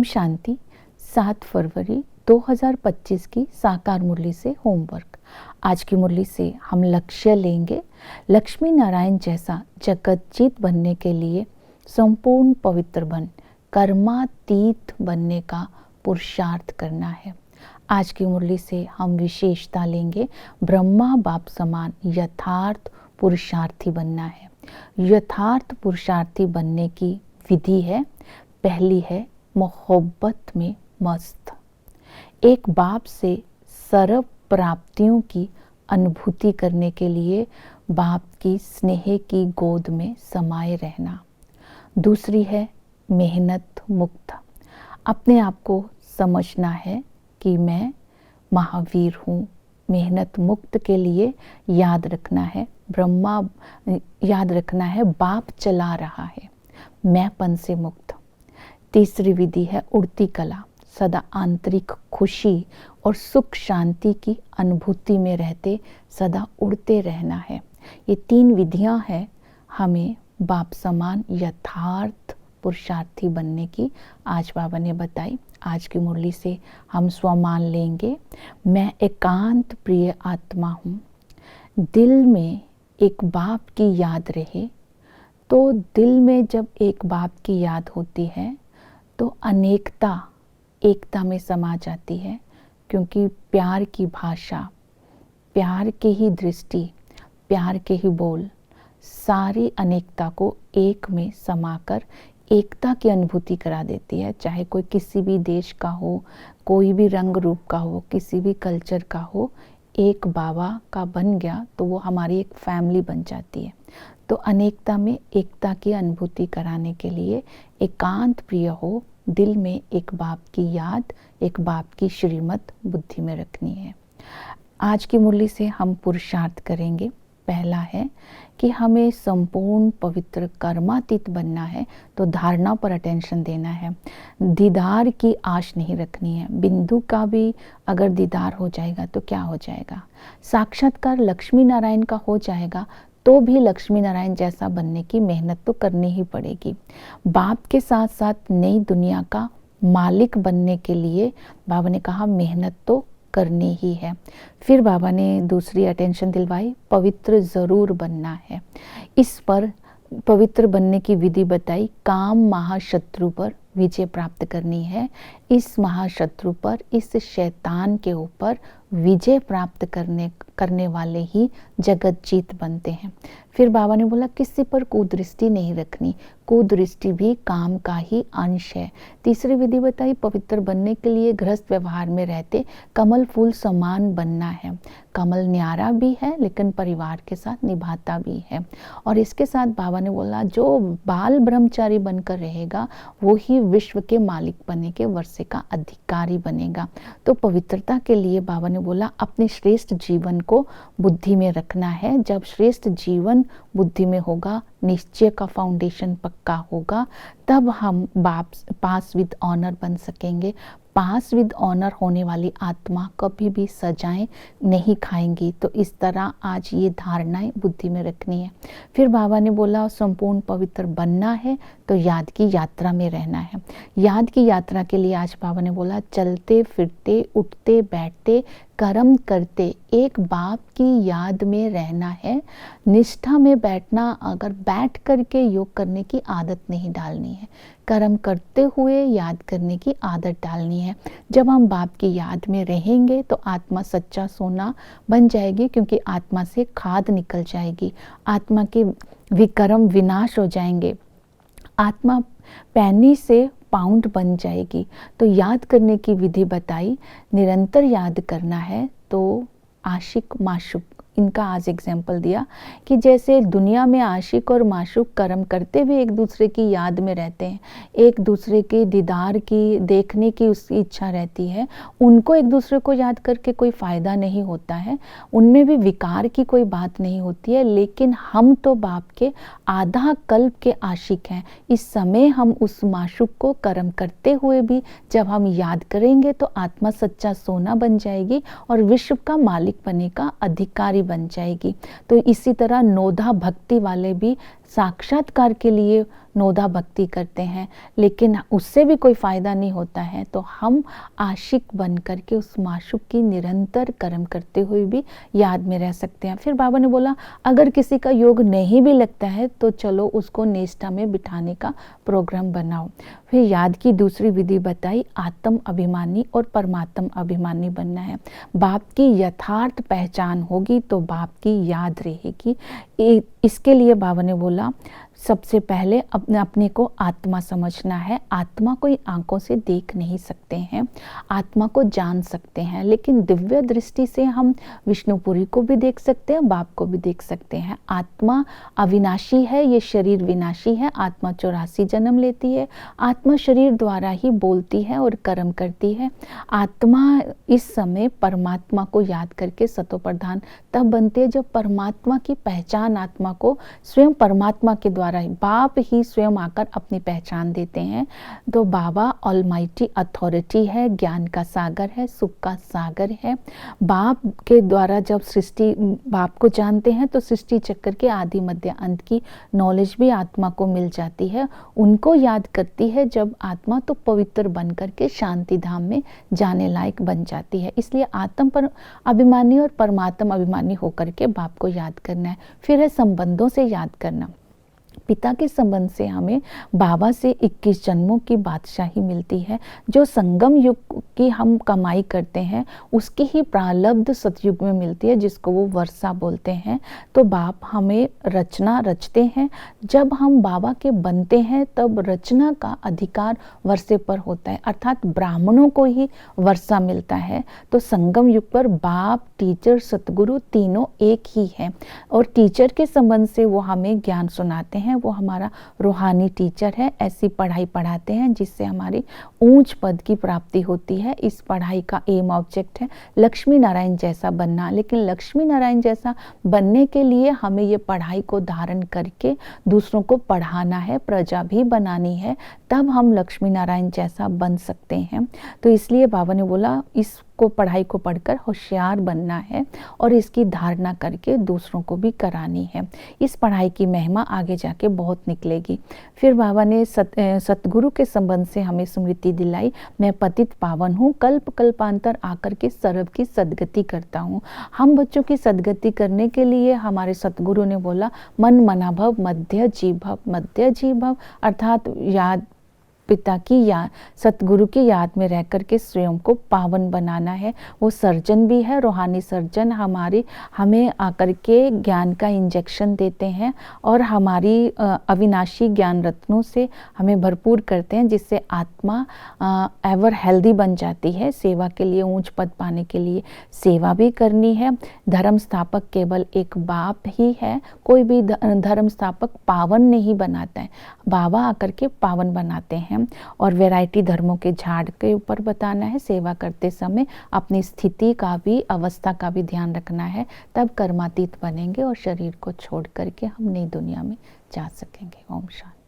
शांति। 7 फरवरी 2025 की साकार मुरली से होमवर्क। आज की मुरली से हम लक्ष्य लेंगे, लक्ष्मी नारायण जैसा जगतजीत बनने के लिए संपूर्ण पवित्र बन कर्मातीत बनने का पुरुषार्थ करना है। आज की मुरली से हम विशेषता लेंगे, ब्रह्मा बाप समान यथार्थ पुरुषार्थी बनना है। यथार्थ पुरुषार्थी बनने की विधि है, पहली है मोहब्बत में मस्त। एक बाप से सर्व प्राप्तियों की अनुभूति करने के लिए बाप की स्नेह की गोद में समाये रहना। दूसरी है मेहनत मुक्त। अपने आप को समझना है कि मैं महावीर हूँ। मेहनत मुक्त के लिए याद रखना है, ब्रह्मा याद रखना है, बाप चला रहा है। मैंपन से मुक्त। तीसरी विधि है उड़ती कला। सदा आंतरिक खुशी और सुख शांति की अनुभूति में रहते सदा उड़ते रहना है। ये 3 विधियां हैं हमें बाप समान यथार्थ पुरुषार्थी बनने की। आज बाबा ने बताई। आज की मुरली से हम स्वमान लेंगे, मैं एकांत प्रिय आत्मा हूँ। दिल में एक बाप की याद रहे तो दिल में जब एक बाप की याद होती है तो अनेकता एकता में समा जाती है, क्योंकि प्यार की भाषा, प्यार की ही दृष्टि, प्यार के ही बोल सारी अनेकता को एक में समाकर एकता की अनुभूति करा देती है। चाहे कोई किसी भी देश का हो, कोई भी रंग रूप का हो, किसी भी कल्चर का हो, एक बाबा का बन गया तो वो हमारी एक फैमिली बन जाती है। तो अनेकता में एकता की अनुभूति कराने के लिए एकांत प्रिय हो, दिल में एक बाप की याद, एक बाप की श्रीमत बुद्धि में रखनी है। आज की मुरली से हम पुरुषार्थ करेंगे। पहला है कि हमें संपूर्ण पवित्र कर्मातीत बनना है, तो धारणा पर अटेंशन देना है। दीदार की आश नहीं रखनी है। बिंदु का भी अगर दीदार हो जाएगा तो क्या हो जाएगा, साक्षात्कार लक्ष्मी नारायण का हो जाएगा तो भी लक्ष्मी नारायण जैसा बनने की मेहनत तो करनी ही पड़ेगी। बाप के साथ साथ नई दुनिया का मालिक बनने के लिए बाबा ने कहा मेहनत तो करनी ही है। फिर बाबा ने दूसरी अटेंशन दिलवाई, पवित्र जरूर बनना है। इस पर पवित्र बनने की विधि बताई। काम महाशत्रु पर विजय प्राप्त करनी है। इस महाशत्रु पर, इस शैतान के ऊपर विजय प्राप्त करने वाले ही जगतजीत बनते हैं। फिर बाबा ने बोला किसी पर कुदृष्टि नहीं रखनी, कुदृष्टि भी काम का ही अंश है। तीसरी विधि बताई, पवित्र बनने के लिए गृहस्थ व्यवहार में रहते कमल फूल समान बनना है। कमल न्यारा भी है लेकिन परिवार के साथ निभाता भी है। और इसके साथ बाबा ने बोला जो बाल ब्रह्मचारी बनकर रहेगा वो ही विश्व के मालिक बनने के वर्षे का अधिकारी बनेगा। तो पवित्रता के लिए बाबा ने बोला अपने श्रेष्ठ जीवन को बुद्धि में रखना है। जब श्रेष्ठ जीवन बुद्धि में होगा, निश्चय का फाउंडेशन पक्का होगा, तब हम पास विद ऑनर बन सकेंगे। पास विद ऑनर होने वाली आत्मा कभी भी सजाएं नहीं खाएंगी। तो इस तरह आज ये धारणाएं बुद्धि में रखनी है। फिर बाबा ने बोला संपूर्ण पवित्र बनना है तो याद की यात्रा में रहना है। याद की यात्रा के लिए आज बाबा ने बोला चलते फिरते उठते बैठते कर्म करते एक बाप की याद में रहना है। निष्ठा में बैठना, अगर बैठ करके योग करने की आदत नहीं डालनी है, कर्म करते हुए याद करने की आदत डालनी है। जब हम बाप की याद में रहेंगे तो आत्मा सच्चा सोना बन जाएगी, क्योंकि आत्मा से खाद निकल जाएगी, आत्मा के विकर्म विनाश हो जाएंगे, आत्मा पैनी से पाउंड बन जाएगी। तो याद करने की विधि बताई, निरंतर याद करना है। तो आशिक माशूक, इनका आज एग्जाम्पल दिया कि जैसे दुनिया में आशिक और माशूक कर्म करते हुए एक दूसरे की याद में रहते हैं, एक दूसरे के दीदार की देखने की उसकी इच्छा रहती है, उनको एक दूसरे को याद करके कोई फ़ायदा नहीं होता है, उनमें भी विकार की कोई बात नहीं होती है। लेकिन हम तो बाप के आधा कल्प के आशिक हैं। इस समय हम उस माशूक को कर्म करते हुए भी जब हम याद करेंगे तो आत्मा सच्चा सोना बन जाएगी और विश्व का मालिक बनने का अधिकारी बन जाएगी। तो इसी तरह नोधा भक्ति वाले भी साक्षात्कार के लिए नोदा भक्ति करते हैं, लेकिन उससे भी कोई फ़ायदा नहीं होता है, तो हम आशिक बन कर के उस माशूक की निरंतर कर्म करते हुए भी याद में रह सकते हैं। फिर बाबा ने बोला अगर किसी का योग नहीं भी लगता है तो चलो उसको निष्ठा में बिठाने का प्रोग्राम बनाओ। फिर याद की दूसरी विधि बताई, आत्म अभिमानी और परमात्म अभिमानी बनना है। बाप की यथार्थ पहचान होगी तो बाप की याद रहेगी। इसके लिए बाबा ने बोला सबसे पहले अपने को आत्मा समझना है। आत्मा कोई आंखों से देख नहीं सकते हैं, आत्मा को जान सकते हैं, लेकिन दिव्य दृष्टि से हम विष्णुपुरी को भी देख सकते हैं, बाप को भी देख सकते हैं। आत्मा अविनाशी है, ये शरीर विनाशी है। आत्मा 84 जन्म लेती है। आत्मा शरीर द्वारा ही बोलती है और कर्म करती है। आत्मा इस समय परमात्मा को याद करके सतोप्रधान तब बनती है जब परमात्मा की पहचान आत्मा को स्वयं परमात्मा के द्वारा बाप ही स्वयं आकर अपनी पहचान देते हैं। तो बाबा ऑलमाइटी अथॉरिटी है, ज्ञान का सागर है, सुख का सागर है। बाप के द्वारा जब सृष्टि बाप को जानते हैं तो सृष्टि चक्र के आदि मध्य अंत की नॉलेज भी आत्मा को मिल जाती है। उनको याद करती है जब आत्मा तो पवित्र बन करके शांति धाम में जाने लायक बन जाती है। इसलिए आत्म पर अभिमानी और परमात्म अभिमानी होकर के बाप को याद करना है। फिर है संबंधों से याद करना। पिता के संबंध से हमें बाबा से 21 जन्मों की बादशाही मिलती है। जो संगम युग की हम कमाई करते हैं उसकी ही प्रारब्ध सतयुग में मिलती है, जिसको वो वर्षा बोलते हैं। तो बाप हमें रचना रचते हैं। जब हम बाबा के बनते हैं तब रचना का अधिकार वर्षे पर होता है, अर्थात ब्राह्मणों को ही वर्षा मिलता है। तो संगम युग पर बाप, टीचर, सतगुरु तीनों एक ही है। और टीचर के संबंध से वो हमें ज्ञान सुनाते हैं, वो हमारा रूहानी टीचर है। ऐसी पढ़ाई पढ़ाते हैं जिससे हमारी ऊंच पद की प्राप्ति होती है। इस पढ़ाई का एम ऑब्जेक्ट है लक्ष्मी नारायण जैसा बनना। लेकिन लक्ष्मी नारायण जैसा बनने के लिए हमें ये पढ़ाई को धारण करके दूसरों को पढ़ाना है, प्रजा भी बनानी है, तब हम लक्ष्मी नारायण जैसा बन सकते हैं। तो इसलिए बाबा ने बोला इसको पढ़ाई को पढ़कर होशियार बनना है और इसकी धारणा करके दूसरों को भी करानी है। इस पढ़ाई की महिमा आगे जाके बहुत निकलेगी। फिर बाबा ने सतगुरु के संबंध से हमें स्मृति दिलाई, मैं पतित पावन हूँ, कल्प कल्पांतर आकर के सर्व की सदगति करता हूँ। हम बच्चों की सदगति करने के लिए हमारे सतगुरु ने बोला मन मना भव मध्य जीव भव। मध्य जीव भव अर्थात याद पिता की याद, सतगुरु की याद में रह कर के स्वयं को पावन बनाना है। वो सर्जन भी है, रूहानी सर्जन हमें आकर के ज्ञान का इंजेक्शन देते हैं और हमारी अविनाशी ज्ञान रत्नों से हमें भरपूर करते हैं, जिससे आत्मा एवर हेल्दी बन जाती है। सेवा के लिए, ऊंच पद पाने के लिए सेवा भी करनी है। धर्म स्थापक केवल एक बाप ही है, कोई भी धर्म स्थापक पावन नहीं बनाता है, बाबा आकर के पावन बनाते हैं। और वैरायटी धर्मों के झाड़ के ऊपर बताना है। सेवा करते समय अपनी स्थिति का भी, अवस्था का भी ध्यान रखना है, तब कर्मातीत बनेंगे और शरीर को छोड़ करके हम नई दुनिया में जा सकेंगे। ओम शांति।